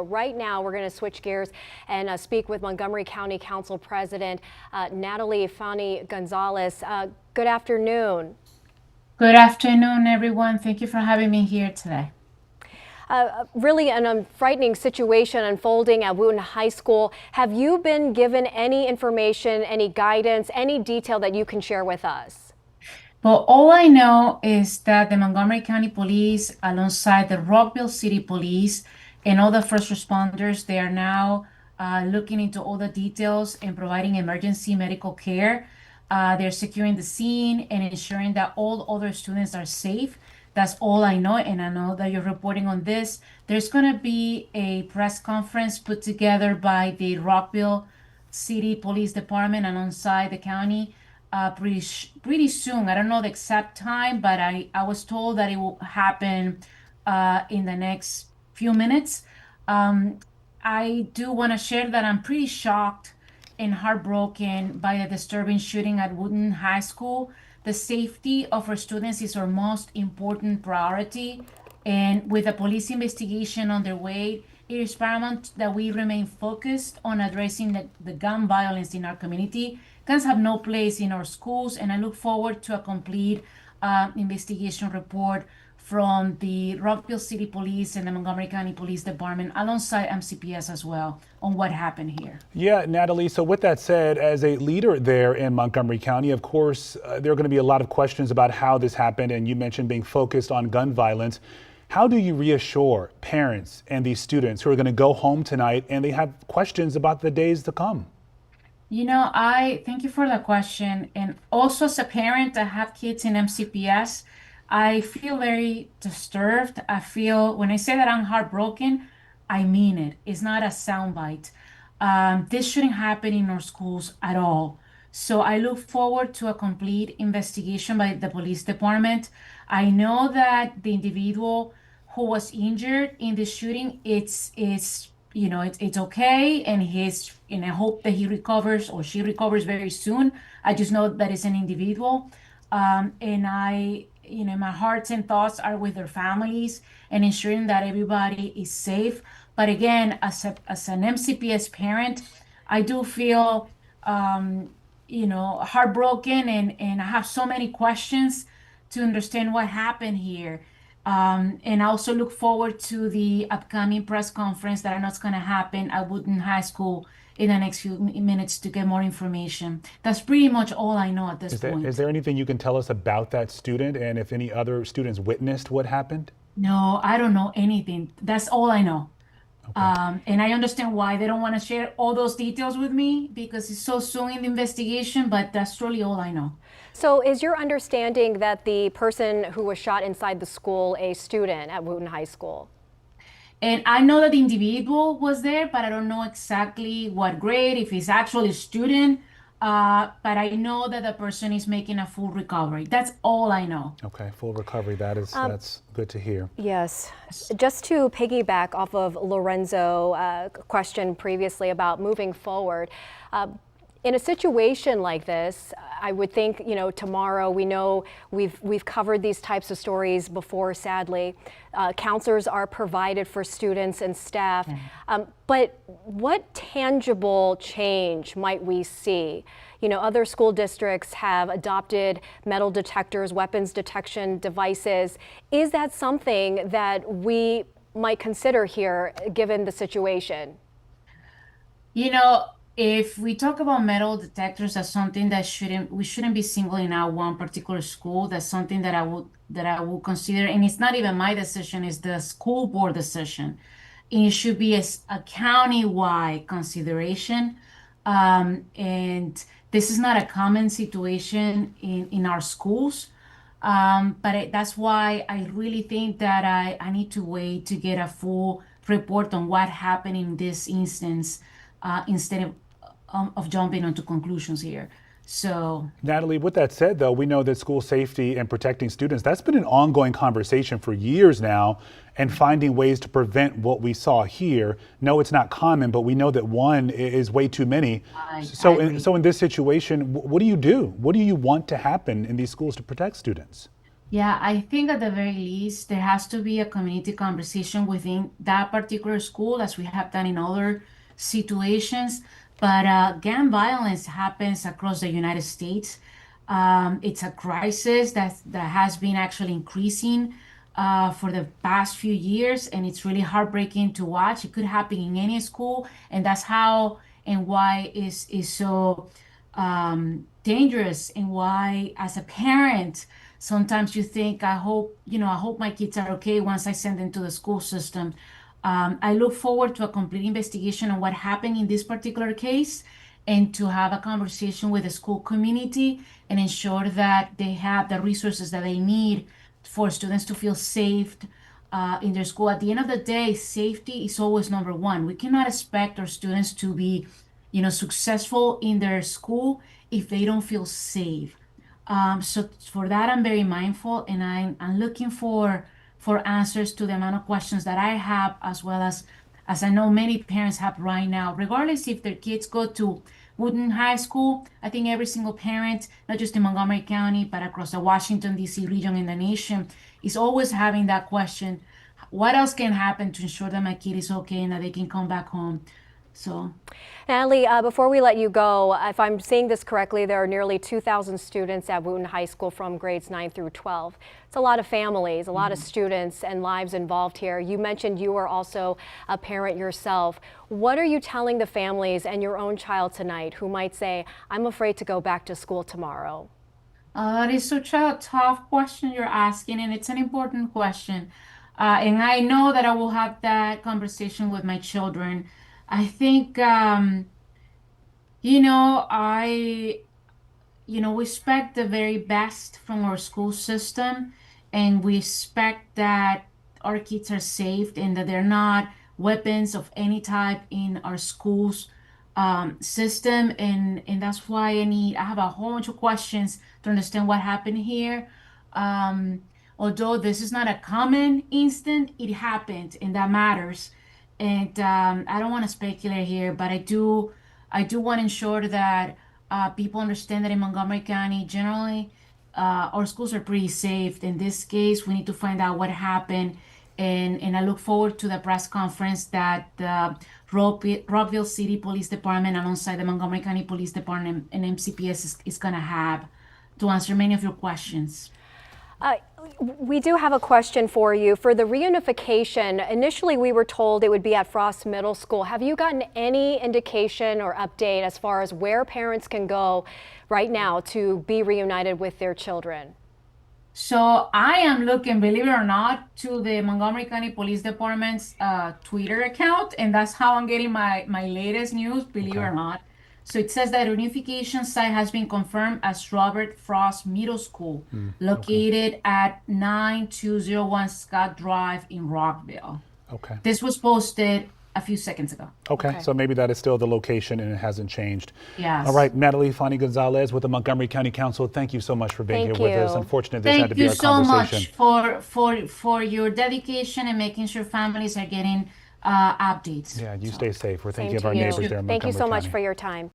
Right now, we're going to switch gears and speak with Montgomery County Council President Natalie Fani Gonzalez. Good afternoon. Good afternoon, everyone. Thank you for having me here today. Really a frightening situation unfolding at Wootton High School. Have you been given any information, any guidance, any detail that you can share with us? But all I know is that the Montgomery County Police, alongside the Rockville City Police and all the first responders, they are now looking into all the details and providing emergency medical care. They're securing the scene and ensuring that all other students are safe. That's all I know, and I know that you're reporting on this. There's going to be a press conference put together by the Rockville City Police Department alongside the county pretty soon. I don't know the exact time, but I was told that it will happen in the next few minutes. I do want to share that I'm pretty shocked and heartbroken by the disturbing shooting at Wootton High School. The safety of our students is our most important priority. And with the police investigation underway, it is paramount that we remain focused on addressing the gun violence in our community. Guns have no place in our schools, and I look forward to a complete investigation report from the Rockville City Police and the Montgomery County Police Department alongside MCPS as well on what happened here. Yeah, Natalie, so with that said, as a leader there in Montgomery County, of course, there are going to be a lot of questions about how this happened, and you mentioned being focused on gun violence. How do you reassure parents and these students who are going to go home tonight and they have questions about the days to come? You know, I thank you for the question. And also as a parent, I have kids in MCPS. I feel very disturbed. I feel, when I say that I'm heartbroken, I mean it. It's not a soundbite. This shouldn't happen in our schools at all. So I look forward to a complete investigation by the police department. I know that the individual who was injured in the shooting, it's okay, and I hope that he recovers or she recovers very soon. I just know that it's an individual, and my hearts and thoughts are with their families and ensuring that everybody is safe. But again, as an MCPS parent, I do feel heartbroken, and I have so many questions to understand what happened here. And I also look forward to the upcoming press conference that I know is going to happen at Wootton High School in the next few minutes to get more information. That's pretty much all I know at this point. Is there anything you can tell us about that student and if any other students witnessed what happened? No, I don't know anything. That's all I know. Okay. And I understand why they don't want to share all those details with me because it's so soon in the investigation, but that's really all I know. So is your understanding that the person who was shot inside the school a student at Wootton High School? And I know that the individual was there, but I don't know exactly what grade, if he's actually a student. But I know that the person is making a full recovery. That's all I know. Okay, full recovery. That's good to hear. Yes. Just to piggyback off of Lorenzo's question previously about moving forward, in a situation like this, I would think, tomorrow, we know we've covered these types of stories before, sadly. Counselors are provided for students and staff. But what tangible change might we see? Other school districts have adopted metal detectors, weapons detection devices. Is that something that we might consider here, given the situation? If we talk about metal detectors as something that we shouldn't be singling out one particular school, that's something that I would consider, and it's not even my decision, it's the school board decision. And it should be a county-wide consideration. And this is not a common situation in our schools. But that's why I really think that I need to wait to get a full report on what happened in this instance instead of jumping onto conclusions here. So, Natalie, with that said, though, we know that school safety and protecting students, that's been an ongoing conversation for years now, and finding ways to prevent what we saw here. No, it's not common, but we know that one is way too many. So in this situation, what do you do? What do you want to happen in these schools to protect students? Yeah, I think at the very least, there has to be a community conversation within that particular school, as we have done in other situations. But gang violence happens across the United States. It's a crisis that has been actually increasing for the past few years, and it's really heartbreaking to watch. It could happen in any school, and that's how and why is so dangerous, and why, as a parent, sometimes you think, I hope my kids are okay once I send them to the school system. I look forward to a complete investigation on what happened in this particular case, and to have a conversation with the school community and ensure that they have the resources that they need for students to feel safe in their school. At the end of the day, safety is always number one. We cannot expect our students to be, successful in their school if they don't feel safe. So for that, I'm very mindful, and I'm looking for answers to the amount of questions that I have, as well as I know many parents have right now, regardless if their kids go to Wootton High School. I think every single parent, not just in Montgomery County, but across the Washington, D.C. region in the nation, is always having that question: what else can happen to ensure that my kid is okay and that they can come back home? So, Natalie, before we let you go, if I'm seeing this correctly, there are nearly 2,000 students at Wootton High School from grades 9 through 12. It's a lot of families, a lot of students and lives involved here. You mentioned you are also a parent yourself. What are you telling the families and your own child tonight who might say, I'm afraid to go back to school tomorrow? it is such a tough question you're asking, and it's an important question. And I know that I will have that conversation with my children. I think, I we expect the very best from our school system, and we expect that our kids are safe and that they're not weapons of any type in our schools system. And that's why I have a whole bunch of questions to understand what happened here. Although this is not a common incident, it happened, and that matters. And I don't want to speculate here, but I do want to ensure that people understand that in Montgomery County, generally, our schools are pretty safe. In this case, we need to find out what happened, and I look forward to the press conference that the Rockville City Police Department, alongside the Montgomery County Police Department and MCPS, is going to have to answer many of your questions. We do have a question for you. For the reunification, initially we were told it would be at Frost Middle School. Have you gotten any indication or update as far as where parents can go right now to be reunited with their children? So I am looking, believe it or not, to the Montgomery County Police Department's Twitter account, and that's how I'm getting my latest news, believe it or not. So it says that reunification site has been confirmed as Robert Frost Middle School, located at 9201 Scott Drive in Rockville. Okay. This was posted a few seconds ago. Okay, so maybe that is still the location and it hasn't changed. Yes. All right, Natalie Fani Gonzalez with the Montgomery County Council, thank you so much for being Thank here with us. you. Unfortunately, this had to be our Thank you so conversation. much for your dedication and making sure families are getting updates. Yeah, you stay safe. We're Same thinking of to our you. neighbors there in Thank you Montgomery so much County. for your time.